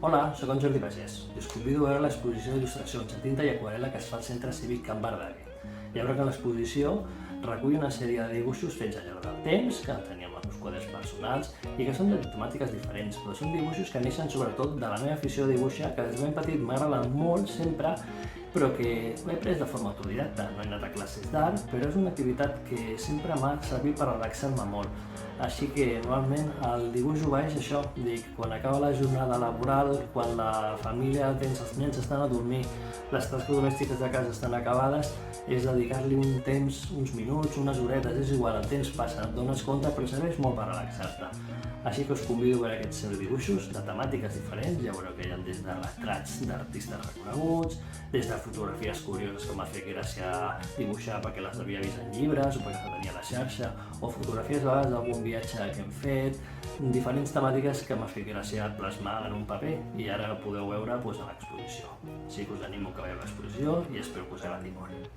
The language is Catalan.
Hola, soc en Jordi Pagès i us convido a veure l'exposició d'il·lustracions en tinta i aquarel·la que es fa al Centre Cívic Can Verdaguer. Ja veureu que l'exposició recull una sèrie de dibuixos fets al llarg del temps, que teníem els meus quadres personals i que són de temàtiques diferents, però són dibuixos que neixen sobretot de la meva afició de dibuixar, que des de ben petit m'ha agradat molt sempre, però que l'he pres de forma autodidacta. No he anat a classes d'art, però és una activitat que sempre m'ha servit per relaxar-me molt. Així que normalment el dibuix ho baix això, dic, quan acaba la jornada laboral, quan la família, els nens estan a dormir, les tasques domèstiques de casa estan acabades, és dedicar-li un temps, uns minuts, unes horetes, és igual, el temps passa, et dones compte, però serveix molt per relaxar-te. Així que us convido a veure aquests dibuixos de temàtiques diferents, ja veureu que hi ha des de retrats d'artistes reconeguts, des de fotografies curioses que m'ha fet gràcia dibuixar perquè les havia vist en llibres o perquè les tenia a la xarxa, o fotografies a vegades d'algun viatge que hem fet, diferents temàtiques que m'ha fet gràcia plasmar en un paper i ara ho podeu veure a l'exposició. Així que us animo que veieu l'exposició i espero que us agradi molt.